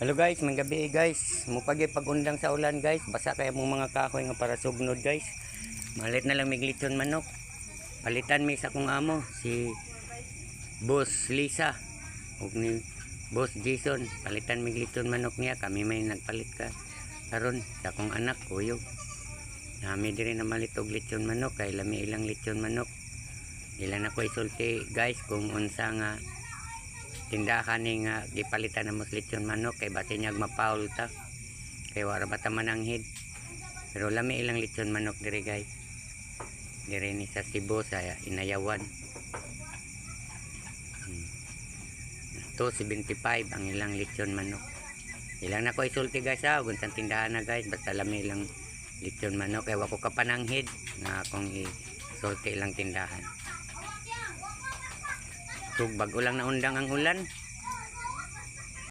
Hello guys, may gabi guys. Mupagi pag-undang sa ulan guys. Basa kaya mong mga kahoy nga para sugnod guys. Malit na lang may glitson manok. Palitan mi sa kong amo si Boss Lisa ug ni Boss Jason. Palitan mi glitson manok niya. Kami may nagpalit ka karon sa kong anak kuyo. Nami diri na malit og lechon manok kay lami ilang lechon manok. Ilan ako isulti guys kung unsa nga tindahan ni nga gipalitan na lechon manok kay basi niya mapaul ta kay wala bata mananghid. Pero lami ilang lechon manok diri guys. Diri ni sa Cebu sa Inayawan. 275 ang ilang lechon manok. Ilang na ko isulti guys ha, unsang tindahan na guys, basta lami ilang lechon manok kay wako ka pananghid na akong isulti ilang tindahan. So bago lang na undang ang ulan.